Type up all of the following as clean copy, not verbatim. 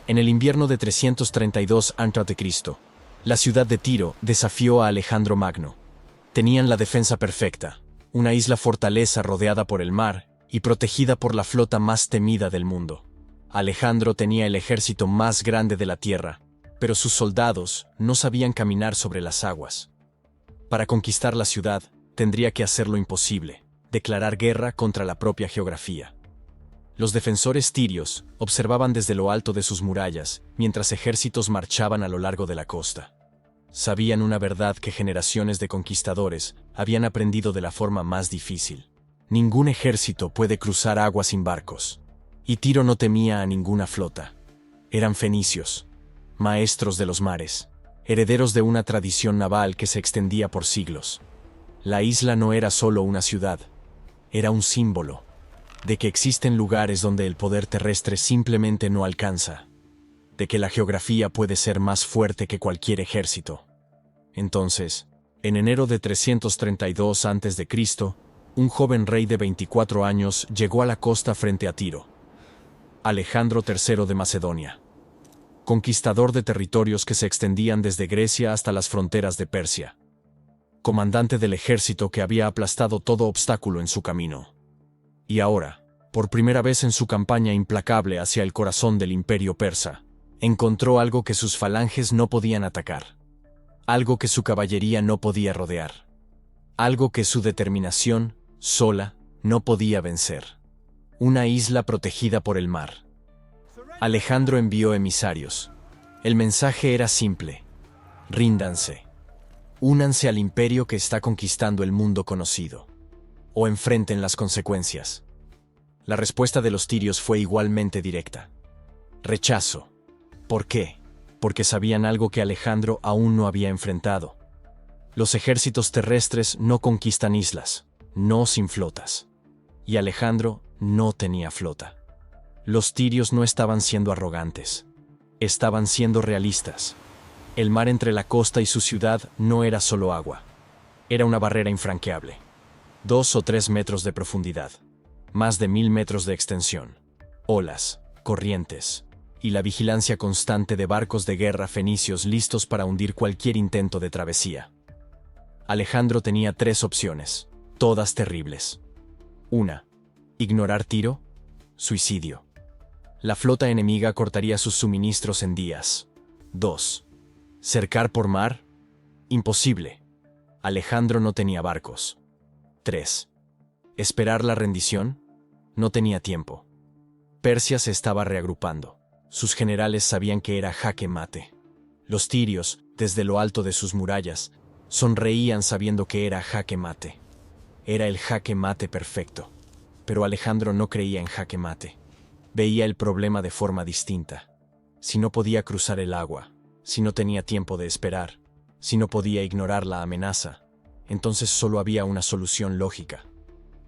En el invierno de 332 a.C., la ciudad de Tiro desafió a Alejandro Magno. Tenían la defensa perfecta, una isla fortaleza rodeada por el mar y protegida por la flota más temida del mundo. Alejandro tenía el ejército más grande de la tierra, pero sus soldados no sabían caminar sobre las aguas. Para conquistar la ciudad, tendría que hacer lo imposible, declarar guerra contra la propia geografía. Los defensores tirios observaban desde lo alto de sus murallas, mientras ejércitos marchaban a lo largo de la costa. Sabían una verdad que generaciones de conquistadores habían aprendido de la forma más difícil. Ningún ejército puede cruzar aguas sin barcos. Y Tiro no temía a ninguna flota. Eran fenicios, maestros de los mares, herederos de una tradición naval que se extendía por siglos. La isla no era solo una ciudad, era un símbolo de que existen lugares donde el poder terrestre simplemente no alcanza, de que la geografía puede ser más fuerte que cualquier ejército. Entonces, en enero de 332 a.C., un joven rey de 24 años llegó a la costa frente a Tiro. Alejandro III de Macedonia, conquistador de territorios que se extendían desde Grecia hasta las fronteras de Persia, comandante del ejército que había aplastado todo obstáculo en su camino. Y ahora, por primera vez en su campaña implacable hacia el corazón del imperio persa, encontró algo que sus falanges no podían atacar, algo que su caballería no podía rodear, algo que su determinación, sola, no podía vencer. Una isla protegida por el mar. Alejandro envió emisarios. El mensaje era simple: ríndanse. Únanse al imperio que está conquistando el mundo conocido, o enfrenten las consecuencias. La respuesta de los tirios fue igualmente directa: rechazo. ¿Por qué? Porque sabían algo que Alejandro aún no había enfrentado. Los ejércitos terrestres no conquistan islas, no sin flotas. Y Alejandro no tenía flota. Los tirios no estaban siendo arrogantes, estaban siendo realistas. El mar entre la costa y su ciudad no era solo agua, era una barrera infranqueable. 2 o 3 metros de profundidad, más de 1000 metros de extensión, olas, corrientes, y la vigilancia constante de barcos de guerra fenicios listos para hundir cualquier intento de travesía. Alejandro tenía 3 opciones, todas terribles. 1. Ignorar Tiro. Suicidio. La flota enemiga cortaría sus suministros en días. 2. Cercar por mar. Imposible. Alejandro no tenía barcos. 3. Esperar la rendición. No tenía tiempo. Persia se estaba reagrupando. Sus generales sabían que era jaque mate. Los tirios, desde lo alto de sus murallas, sonreían sabiendo que era jaque mate. Era el jaque mate perfecto. Pero Alejandro no creía en jaque mate. Veía el problema de forma distinta. Si no podía cruzar el agua, si no tenía tiempo de esperar, si no podía ignorar la amenaza, entonces solo había una solución lógica: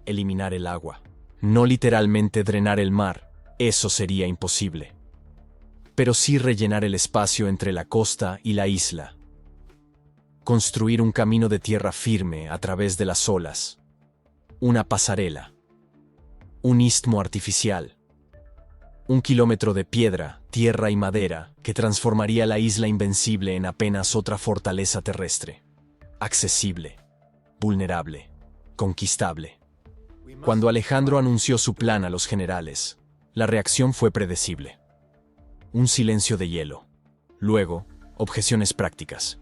eliminar el agua. No literalmente drenar el mar, eso sería imposible. Pero sí rellenar el espacio entre la costa y la isla. Construir un camino de tierra firme a través de las olas. Una pasarela. Un istmo artificial. 1 kilómetro de piedra, tierra y madera que transformaría la isla invencible en apenas otra fortaleza terrestre. Accesible, vulnerable, conquistable. Cuando Alejandro anunció su plan a los generales, la reacción fue predecible. Un silencio de hielo. Luego, objeciones prácticas.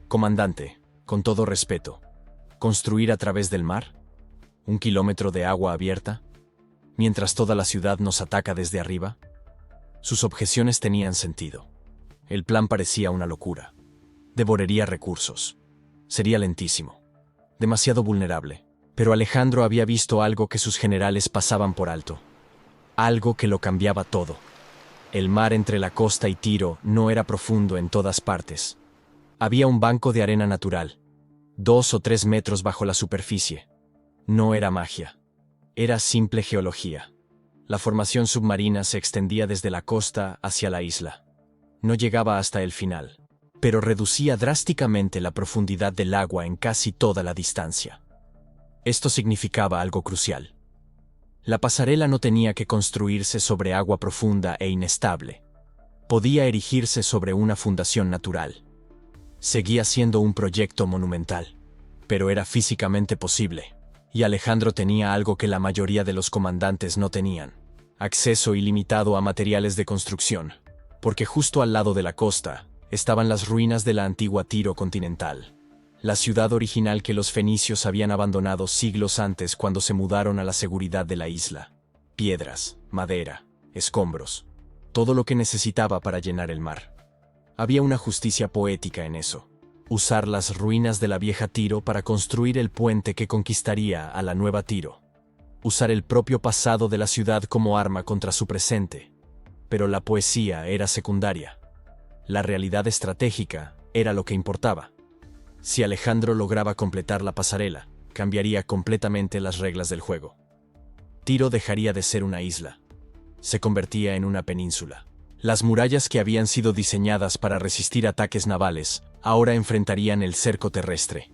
Comandante, con todo respeto, ¿construir a través del mar? ¿1 kilómetro de agua abierta? ¿Mientras toda la ciudad nos ataca desde arriba? Sus objeciones tenían sentido. El plan parecía una locura. Devoraría recursos. Sería lentísimo. Demasiado vulnerable. Pero Alejandro había visto algo que sus generales pasaban por alto. Algo que lo cambiaba todo. El mar entre la costa y Tiro no era profundo en todas partes. Había un banco de arena natural, 2 o 3 metros bajo la superficie. No era magia. Era simple geología. La formación submarina se extendía desde la costa hacia la isla. No llegaba hasta el final, pero reducía drásticamente la profundidad del agua en casi toda la distancia. Esto significaba algo crucial. La pasarela no tenía que construirse sobre agua profunda e inestable. Podía erigirse sobre una fundación natural. Seguía siendo un proyecto monumental, pero era físicamente posible. Y Alejandro tenía algo que la mayoría de los comandantes no tenían: acceso ilimitado a materiales de construcción, porque justo al lado de la costa estaban las ruinas de la antigua Tiro continental, la ciudad original que los fenicios habían abandonado siglos antes cuando se mudaron a la seguridad de la isla. Piedras, madera, escombros, todo lo que necesitaba para llenar el mar. Había una justicia poética en eso: usar las ruinas de la vieja Tiro para construir el puente que conquistaría a la nueva Tiro. Usar el propio pasado de la ciudad como arma contra su presente. Pero la poesía era secundaria. La realidad estratégica era lo que importaba. Si Alejandro lograba completar la pasarela, cambiaría completamente las reglas del juego. Tiro dejaría de ser una isla. Se convertía en una península. Las murallas que habían sido diseñadas para resistir ataques navales ahora enfrentarían el cerco terrestre.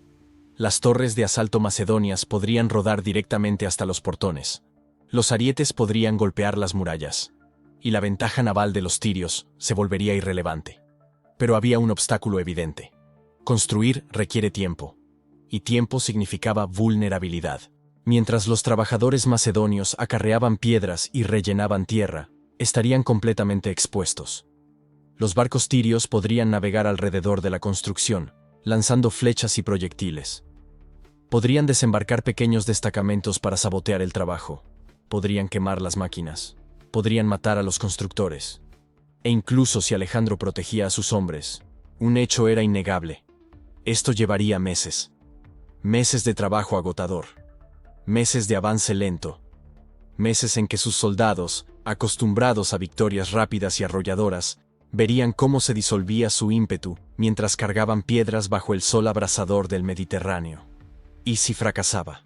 Las torres de asalto macedonias podrían rodar directamente hasta los portones. Los arietes podrían golpear las murallas. Y la ventaja naval de los tirios se volvería irrelevante. Pero había un obstáculo evidente. Construir requiere tiempo. Y tiempo significaba vulnerabilidad. Mientras los trabajadores macedonios acarreaban piedras y rellenaban tierra, estarían completamente expuestos. Los barcos tirios podrían navegar alrededor de la construcción, lanzando flechas y proyectiles. Podrían desembarcar pequeños destacamentos para sabotear el trabajo. Podrían quemar las máquinas. Podrían matar a los constructores. E incluso si Alejandro protegía a sus hombres, un hecho era innegable: esto llevaría meses. Meses de trabajo agotador. Meses de avance lento. Meses en que sus soldados, acostumbrados a victorias rápidas y arrolladoras, verían cómo se disolvía su ímpetu mientras cargaban piedras bajo el sol abrasador del Mediterráneo. ¿Y si fracasaba?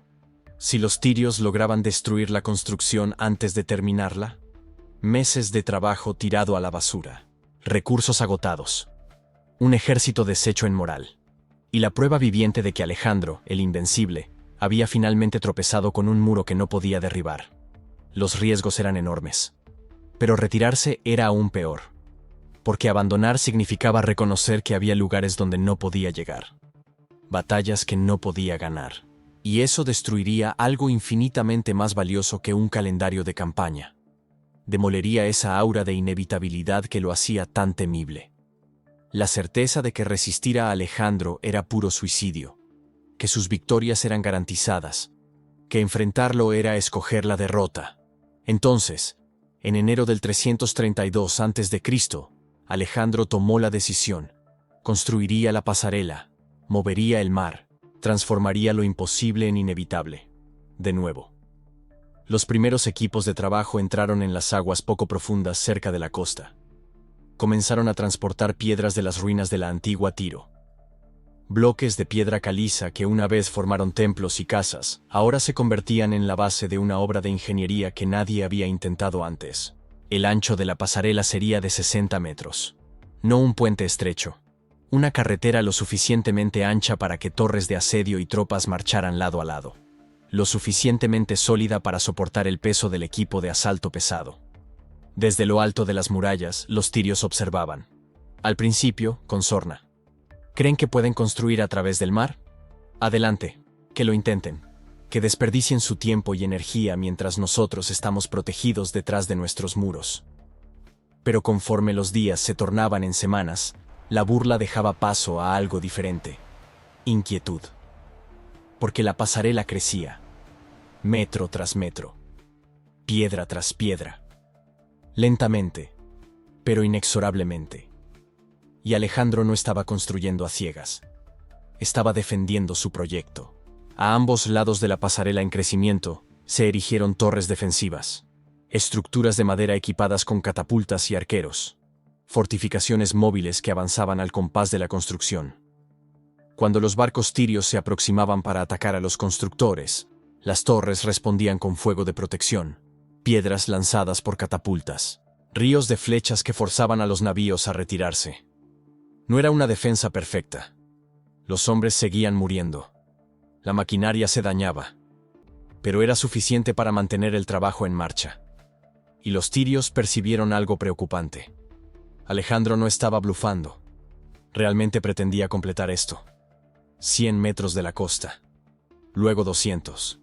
¿Si los tirios lograban destruir la construcción antes de terminarla? Meses de trabajo tirado a la basura. Recursos agotados. Un ejército deshecho en moral. Y la prueba viviente de que Alejandro, el invencible, había finalmente tropezado con un muro que no podía derribar. Los riesgos eran enormes. Pero retirarse era aún peor. Porque abandonar significaba reconocer que había lugares donde no podía llegar. Batallas que no podía ganar. Y eso destruiría algo infinitamente más valioso que un calendario de campaña. Demolería esa aura de inevitabilidad que lo hacía tan temible. La certeza de que resistir a Alejandro era puro suicidio. Que sus victorias eran garantizadas. Que enfrentarlo era escoger la derrota. Entonces, en enero del 332 a.C., Alejandro tomó la decisión. Construiría la pasarela, movería el mar, transformaría lo imposible en inevitable. De nuevo. Los primeros equipos de trabajo entraron en las aguas poco profundas cerca de la costa. Comenzaron a transportar piedras de las ruinas de la antigua Tiro. Bloques de piedra caliza que una vez formaron templos y casas, ahora se convertían en la base de una obra de ingeniería que nadie había intentado antes. El ancho de la pasarela sería de 60 metros. No un puente estrecho. Una carretera lo suficientemente ancha para que torres de asedio y tropas marcharan lado a lado. Lo suficientemente sólida para soportar el peso del equipo de asalto pesado. Desde lo alto de las murallas, los tirios observaban. Al principio, con sorna. ¿Creen que pueden construir a través del mar? Adelante, que lo intenten. Que desperdicien su tiempo y energía mientras nosotros estamos protegidos detrás de nuestros muros. Pero conforme los días se tornaban en semanas, la burla dejaba paso a algo diferente. Inquietud. Porque la pasarela crecía. Metro tras metro. Piedra tras piedra. Lentamente, pero inexorablemente. Y Alejandro no estaba construyendo a ciegas. Estaba defendiendo su proyecto. A ambos lados de la pasarela en crecimiento, se erigieron torres defensivas. Estructuras de madera equipadas con catapultas y arqueros. Fortificaciones móviles que avanzaban al compás de la construcción. Cuando los barcos tirios se aproximaban para atacar a los constructores, las torres respondían con fuego de protección, piedras lanzadas por catapultas, ríos de flechas que forzaban a los navíos a retirarse. No era una defensa perfecta. Los hombres seguían muriendo. La maquinaria se dañaba. Pero era suficiente para mantener el trabajo en marcha. Y los tirios percibieron algo preocupante. Alejandro no estaba blufando. Realmente pretendía completar esto. 100 metros de la costa. Luego 200.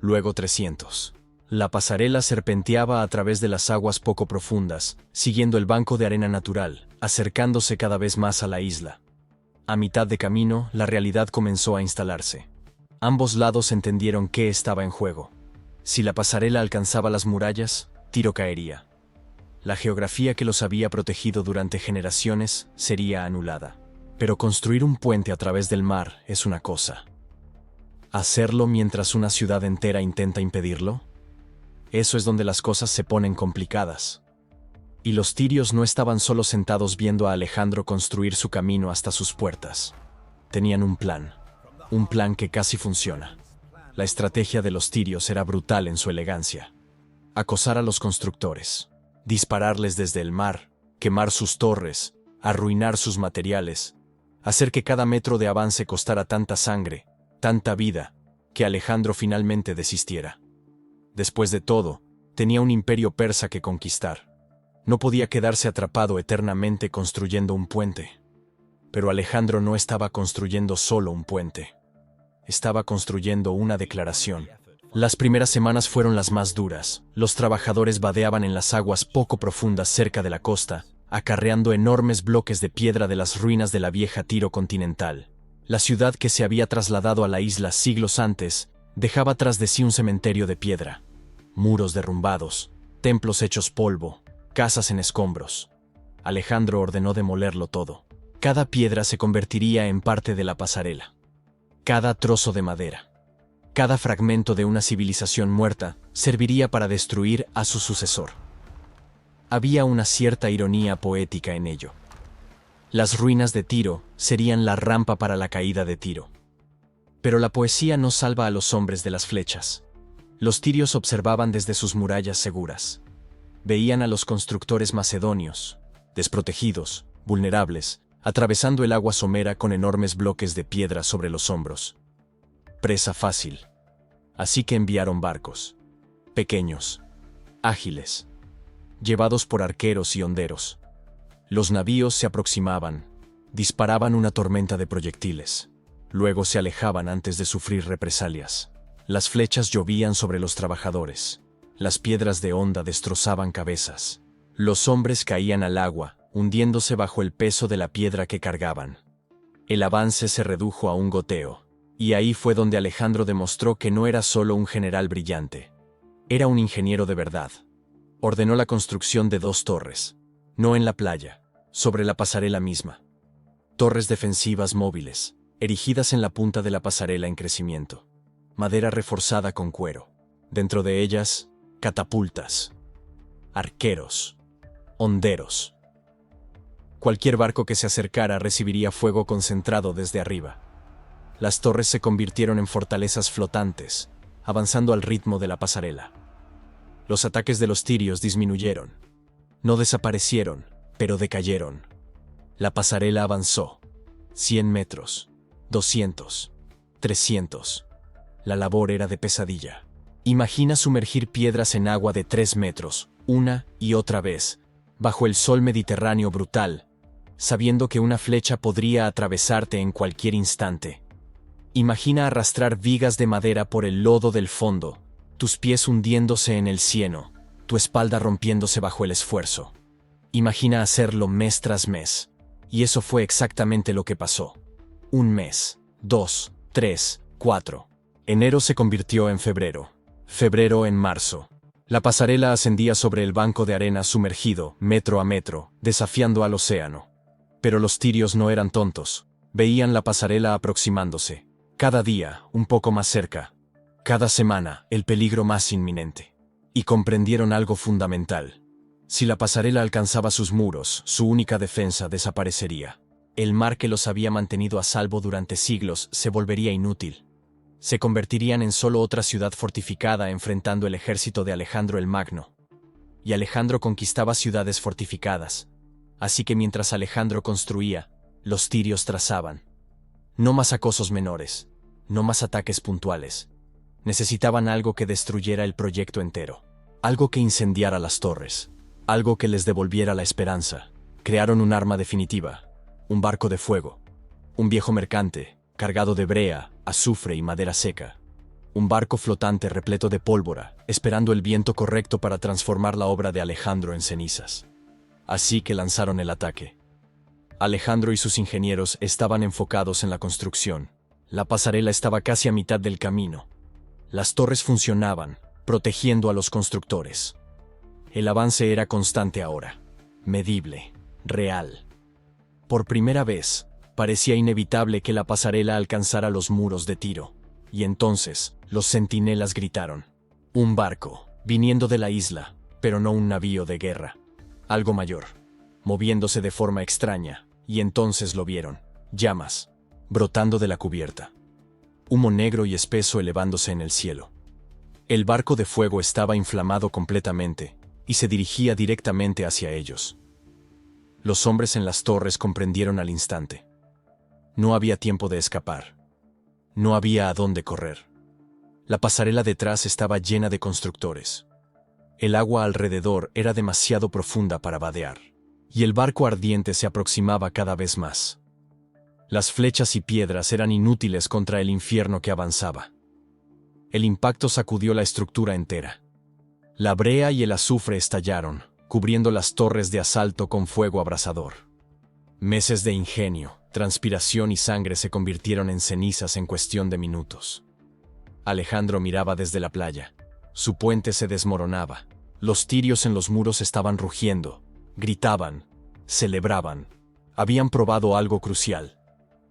Luego 300. La pasarela serpenteaba a través de las aguas poco profundas, siguiendo el banco de arena natural, acercándose cada vez más a la isla. A mitad de camino, la realidad comenzó a instalarse. Ambos lados entendieron qué estaba en juego. Si la pasarela alcanzaba las murallas, Tiro caería. La geografía que los había protegido durante generaciones sería anulada. Pero construir un puente a través del mar es una cosa. ¿Hacerlo mientras una ciudad entera intenta impedirlo? Eso es donde las cosas se ponen complicadas. Y los tirios no estaban solo sentados viendo a Alejandro construir su camino hasta sus puertas. Tenían un plan que casi funciona. La estrategia de los tirios era brutal en su elegancia. Acosar a los constructores, dispararles desde el mar, quemar sus torres, arruinar sus materiales, hacer que cada metro de avance costara tanta sangre, tanta vida, que Alejandro finalmente desistiera. Después de todo, tenía un imperio persa que conquistar. No podía quedarse atrapado eternamente construyendo un puente. Pero Alejandro no estaba construyendo solo un puente. Estaba construyendo una declaración. Las primeras semanas fueron las más duras. Los trabajadores vadeaban en las aguas poco profundas cerca de la costa, acarreando enormes bloques de piedra de las ruinas de la vieja Tiro continental. La ciudad que se había trasladado a la isla siglos antes dejaba tras de sí un cementerio de piedra. Muros derrumbados, templos hechos polvo, casas en escombros. Alejandro ordenó demolerlo todo. Cada piedra se convertiría en parte de la pasarela. Cada trozo de madera, cada fragmento de una civilización muerta serviría para destruir a su sucesor. Había una cierta ironía poética en ello. Las ruinas de Tiro serían la rampa para la caída de Tiro. Pero la poesía no salva a los hombres de las flechas. Los tirios observaban desde sus murallas seguras. Veían a los constructores macedonios, desprotegidos, vulnerables, atravesando el agua somera con enormes bloques de piedra sobre los hombros. Presa fácil. Así que enviaron barcos. Pequeños. Ágiles. Llevados por arqueros y honderos. Los navíos se aproximaban. Disparaban una tormenta de proyectiles. Luego se alejaban antes de sufrir represalias. Las flechas llovían sobre los trabajadores. Las piedras de honda destrozaban cabezas. Los hombres caían al agua, hundiéndose bajo el peso de la piedra que cargaban. El avance se redujo a un goteo, y ahí fue donde Alejandro demostró que no era solo un general brillante. Era un ingeniero de verdad. Ordenó la construcción de 2 torres, no en la playa, sobre la pasarela misma. Torres defensivas móviles, erigidas en la punta de la pasarela en crecimiento. Madera reforzada con cuero. Dentro de ellas, catapultas, arqueros, honderos. Cualquier barco que se acercara recibiría fuego concentrado desde arriba. Las torres se convirtieron en fortalezas flotantes, avanzando al ritmo de la pasarela. Los ataques de los tirios disminuyeron. No desaparecieron, pero decayeron. La pasarela avanzó. 100 metros, 200, 300. La labor era de pesadilla. Imagina sumergir piedras en agua de 3 metros, una y otra vez, bajo el sol mediterráneo brutal, sabiendo que una flecha podría atravesarte en cualquier instante. Imagina arrastrar vigas de madera por el lodo del fondo, tus pies hundiéndose en el cieno, tu espalda rompiéndose bajo el esfuerzo. Imagina hacerlo mes tras mes. Y eso fue exactamente lo que pasó. 1 mes, 2, 3, 4. Enero se convirtió en febrero. Febrero en marzo. La pasarela ascendía sobre el banco de arena sumergido, metro a metro, desafiando al océano. Pero los tirios no eran tontos. Veían la pasarela aproximándose. Cada día, un poco más cerca. Cada semana, el peligro más inminente. Y comprendieron algo fundamental. Si la pasarela alcanzaba sus muros, su única defensa desaparecería. El mar que los había mantenido a salvo durante siglos se volvería inútil. Se convertirían en solo otra ciudad fortificada enfrentando el ejército de Alejandro el Magno. Y Alejandro conquistaba ciudades fortificadas. Así que mientras Alejandro construía, los tirios trazaban. No más acosos menores, no más ataques puntuales. Necesitaban algo que destruyera el proyecto entero. Algo que incendiara las torres. Algo que les devolviera la esperanza. crearon un arma definitiva, un barco de fuego, un viejo mercante, cargado de brea, azufre y madera seca. Un barco flotante repleto de pólvora, esperando el viento correcto para transformar la obra de Alejandro en cenizas. Así que lanzaron el ataque. Alejandro y sus ingenieros estaban enfocados en la construcción. La pasarela estaba casi a mitad del camino. Las torres funcionaban, protegiendo a los constructores. El avance era constante ahora, medible, real. Por primera vez, parecía inevitable que la pasarela alcanzara los muros de Tiro. Y entonces, los centinelas gritaron. Un barco, viniendo de la isla, pero no un navío de guerra. Algo mayor, moviéndose de forma extraña, y entonces lo vieron. Llamas, brotando de la cubierta. Humo negro y espeso elevándose en el cielo. El barco de fuego estaba inflamado completamente, y se dirigía directamente hacia ellos. Los hombres en las torres comprendieron al instante. No había tiempo de escapar. No había a dónde correr. La pasarela detrás estaba llena de constructores. El agua alrededor era demasiado profunda para vadear, y el barco ardiente se aproximaba cada vez más. Las flechas y piedras eran inútiles contra el infierno que avanzaba. El impacto sacudió la estructura entera. La brea y el azufre estallaron, cubriendo las torres de asalto con fuego abrasador. Meses de ingenio, transpiración y sangre se convirtieron en cenizas en cuestión de minutos. Alejandro miraba desde la playa. Su puente se desmoronaba. Los tirios en los muros estaban rugiendo. Gritaban. Celebraban. Habían probado algo crucial.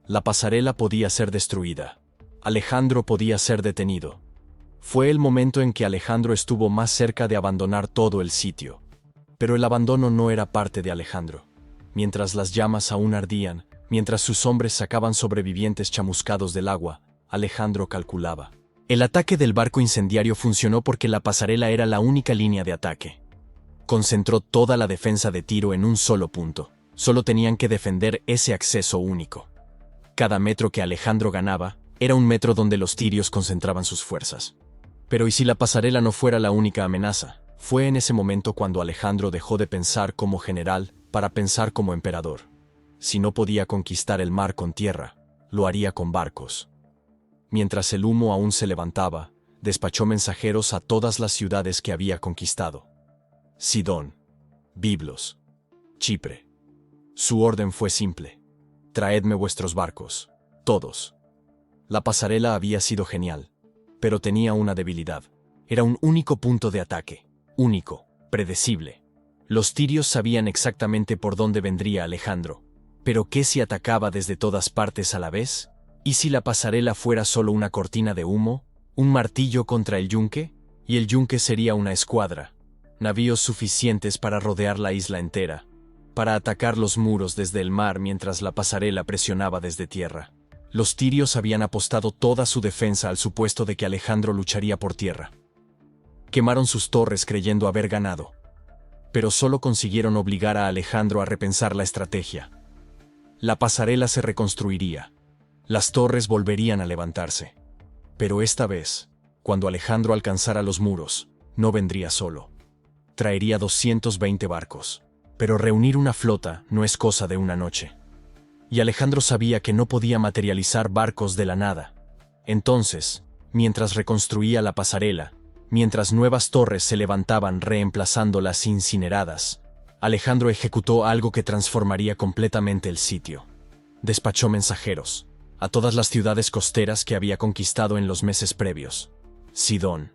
La pasarela podía ser destruida. Alejandro podía ser detenido. Fue el momento en que Alejandro estuvo más cerca de abandonar todo el sitio. Pero el abandono no era parte de Alejandro. Mientras las llamas aún ardían, mientras sus hombres sacaban sobrevivientes chamuscados del agua, Alejandro calculaba. El ataque del barco incendiario funcionó porque la pasarela era la única línea de ataque. Concentró toda la defensa de Tiro en un solo punto. Solo tenían que defender ese acceso único. Cada metro que Alejandro ganaba, era un metro donde los tirios concentraban sus fuerzas. Pero ¿y si la pasarela no fuera la única amenaza? Fue en ese momento cuando Alejandro dejó de pensar como general para pensar como emperador. Si no podía conquistar el mar con tierra, lo haría con barcos. Mientras el humo aún se levantaba, despachó mensajeros a todas las ciudades que había conquistado. Sidón, Biblos, Chipre. Su orden fue simple. Traedme vuestros barcos, todos. La pasarela había sido genial, pero tenía una debilidad. Era un único punto de ataque, único, predecible. Los tirios sabían exactamente por dónde vendría Alejandro. ¿Pero qué si atacaba desde todas partes a la vez? ¿Y si la pasarela fuera solo una cortina de humo? ¿Un martillo contra el yunque? Y el yunque sería una escuadra. Navíos suficientes para rodear la isla entera, para atacar los muros desde el mar mientras la pasarela presionaba desde tierra. Los tirios habían apostado toda su defensa al supuesto de que Alejandro lucharía por tierra. Quemaron sus torres creyendo haber ganado. Pero solo consiguieron obligar a Alejandro a repensar la estrategia. La pasarela se reconstruiría. Las torres volverían a levantarse. Pero esta vez, cuando Alejandro alcanzara los muros, no vendría solo. Traería 220 barcos. Pero reunir una flota no es cosa de una noche. Y Alejandro sabía que no podía materializar barcos de la nada. Entonces, mientras reconstruía la pasarela, mientras nuevas torres se levantaban reemplazando las incineradas, Alejandro ejecutó algo que transformaría completamente el sitio. Despachó mensajeros a todas las ciudades costeras que había conquistado en los meses previos. Sidón,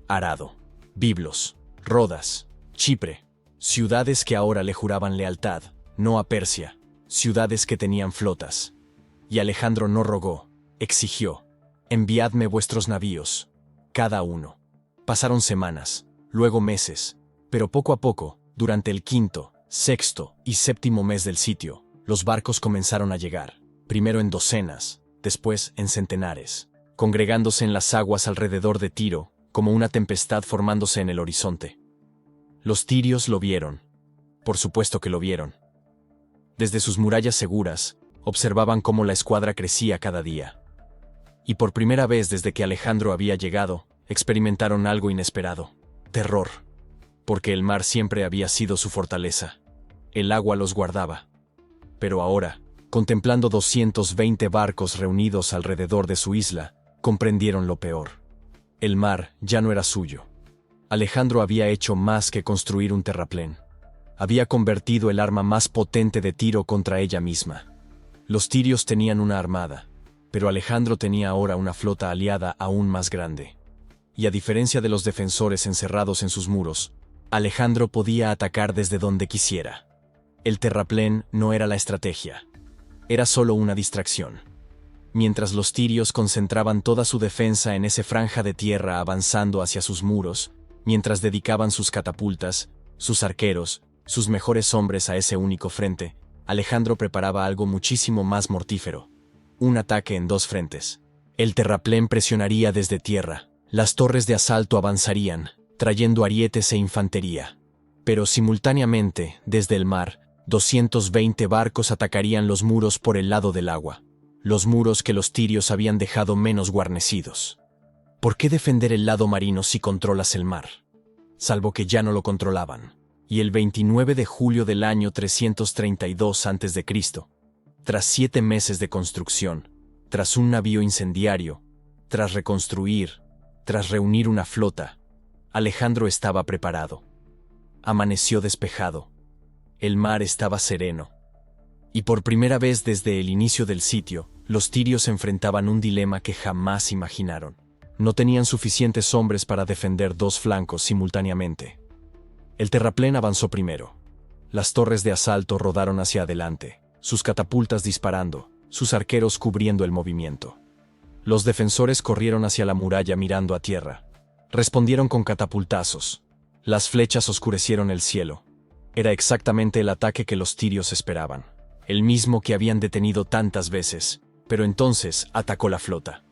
Arado, Biblos, Rodas, Chipre, ciudades que ahora le juraban lealtad, no a Persia, ciudades que tenían flotas. Y Alejandro no rogó, exigió: enviadme vuestros navíos, cada uno. Pasaron semanas, luego meses, pero poco a poco, durante el quinto, sexto y séptimo mes del sitio, los barcos comenzaron a llegar, primero en docenas, después en centenares, congregándose en las aguas alrededor de Tiro, como una tempestad formándose en el horizonte. Los tirios lo vieron. Por supuesto que lo vieron. Desde sus murallas seguras, observaban cómo la escuadra crecía cada día. Y por primera vez desde que Alejandro había llegado, experimentaron algo inesperado: terror. Porque el mar siempre había sido su fortaleza. El agua los guardaba. Pero ahora, contemplando 220 barcos reunidos alrededor de su isla, comprendieron lo peor. El mar ya no era suyo. Alejandro había hecho más que construir un terraplén. Había convertido el arma más potente de Tiro contra ella misma. Los tirios tenían una armada, pero Alejandro tenía ahora una flota aliada aún más grande. Y a diferencia de los defensores encerrados en sus muros, Alejandro podía atacar desde donde quisiera. El terraplén no era la estrategia. Era solo una distracción. Mientras los tirios concentraban toda su defensa en esa franja de tierra avanzando hacia sus muros, mientras dedicaban sus catapultas, sus arqueros, sus mejores hombres a ese único frente, Alejandro preparaba algo muchísimo más mortífero. Un ataque en dos frentes. El terraplén presionaría desde tierra. Las torres de asalto avanzarían, trayendo arietes e infantería. Pero simultáneamente, desde el mar, 220 barcos atacarían los muros por el lado del agua. Los muros que los tirios habían dejado menos guarnecidos. ¿Por qué defender el lado marino si controlas el mar? Salvo que ya no lo controlaban. Y el 29 de julio del año 332 a.C., tras 7 meses de construcción, tras un navío incendiario, tras reconstruir, tras reunir una flota, Alejandro estaba preparado. Amaneció despejado. El mar estaba sereno. Y por primera vez desde el inicio del sitio, los tirios enfrentaban un dilema que jamás imaginaron. No tenían suficientes hombres para defender dos flancos simultáneamente. El terraplén avanzó primero. Las torres de asalto rodaron hacia adelante, sus catapultas disparando, sus arqueros cubriendo el movimiento. Los defensores corrieron hacia la muralla mirando a tierra. Respondieron con catapultazos. Las flechas oscurecieron el cielo. Era exactamente el ataque que los tirios esperaban, el mismo que habían detenido tantas veces, pero entonces atacó la flota.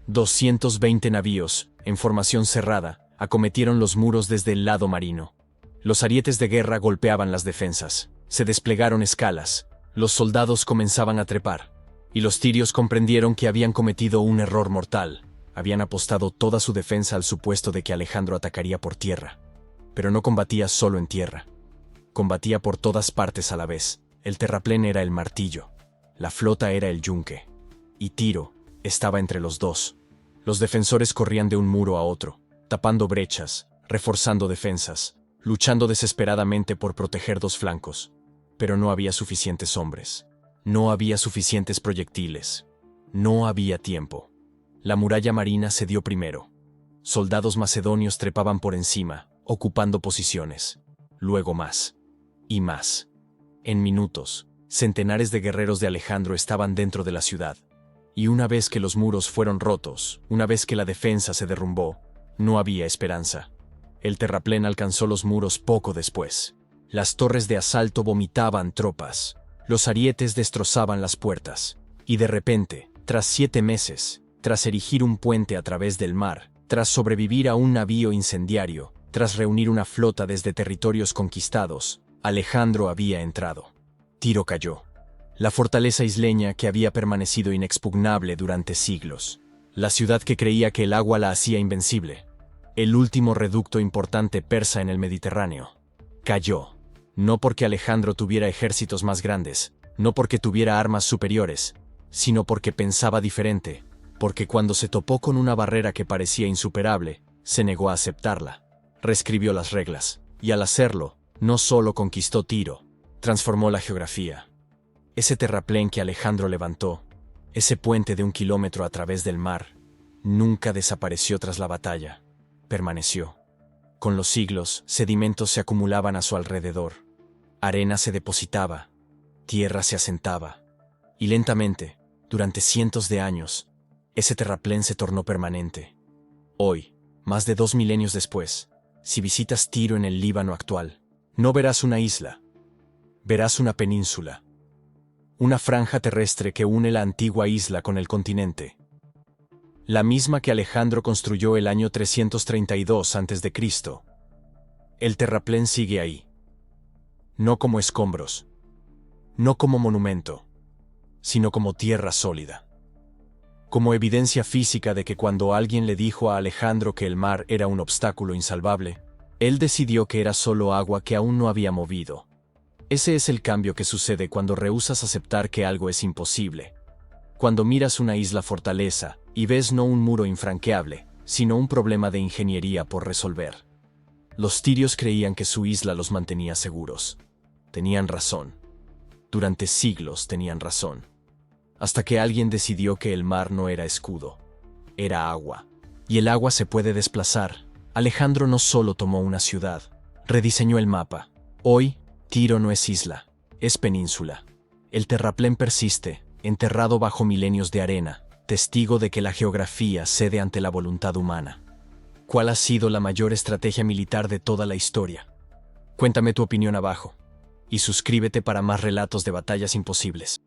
220 navíos, en formación cerrada, acometieron los muros desde el lado marino. Los arietes de guerra golpeaban las defensas, se desplegaron escalas, los soldados comenzaban a trepar, y los tirios comprendieron que habían cometido un error mortal. Habían apostado toda su defensa al supuesto de que Alejandro atacaría por tierra. Pero no combatía solo en tierra. Combatía por todas partes a la vez. El terraplén era el martillo, la flota era el yunque, y Tiro estaba entre los dos. Los defensores corrían de un muro a otro, tapando brechas, reforzando defensas, luchando desesperadamente por proteger dos flancos. Pero no había suficientes hombres. No había suficientes proyectiles. No había tiempo. La muralla marina cedió primero. Soldados macedonios trepaban por encima, ocupando posiciones. Luego más. Y más. En minutos, centenares de guerreros de Alejandro estaban dentro de la ciudad. Y una vez que los muros fueron rotos, una vez que la defensa se derrumbó, no había esperanza. El terraplén alcanzó los muros poco después. Las torres de asalto vomitaban tropas. Los arietes destrozaban las puertas. Y de repente, tras 7 meses, tras erigir un puente a través del mar, tras sobrevivir a un navío incendiario, tras reunir una flota desde territorios conquistados, Alejandro había entrado. Tiro cayó. La fortaleza isleña que había permanecido inexpugnable durante siglos. La ciudad que creía que el agua la hacía invencible. El último reducto importante persa en el Mediterráneo. Cayó. No porque Alejandro tuviera ejércitos más grandes, no porque tuviera armas superiores, sino porque pensaba diferente, porque cuando se topó con una barrera que parecía insuperable, se negó a aceptarla. Reescribió las reglas, y al hacerlo, no solo conquistó Tiro, transformó la geografía. Ese terraplén que Alejandro levantó, ese puente de 1 kilómetro a través del mar, nunca desapareció tras la batalla, permaneció. Con los siglos, sedimentos se acumulaban a su alrededor. Arena se depositaba, tierra se asentaba, y lentamente, durante cientos de años, ese terraplén se tornó permanente. Hoy, más de 2 milenios después, si visitas Tiro en el Líbano actual, no verás una isla, verás una península, una franja terrestre que une la antigua isla con el continente. La misma que Alejandro construyó el año 332 a.C. El terraplén sigue ahí. No como escombros, no como monumento, sino como tierra sólida. Como evidencia física de que cuando alguien le dijo a Alejandro que el mar era un obstáculo insalvable, él decidió que era solo agua que aún no había movido. Ese es el cambio que sucede cuando rehusas aceptar que algo es imposible. Cuando miras una isla fortaleza y ves no un muro infranqueable, sino un problema de ingeniería por resolver. Los tirios creían que su isla los mantenía seguros. Tenían razón. Durante siglos tenían razón. Hasta que alguien decidió que el mar no era escudo, era agua. Y el agua se puede desplazar. Alejandro no solo tomó una ciudad, rediseñó el mapa. Hoy, Tiro no es isla, es península. El terraplén persiste, enterrado bajo milenios de arena, testigo de que la geografía cede ante la voluntad humana. ¿Cuál ha sido la mayor estrategia militar de toda la historia? Cuéntame tu opinión abajo. Y suscríbete para más relatos de batallas imposibles.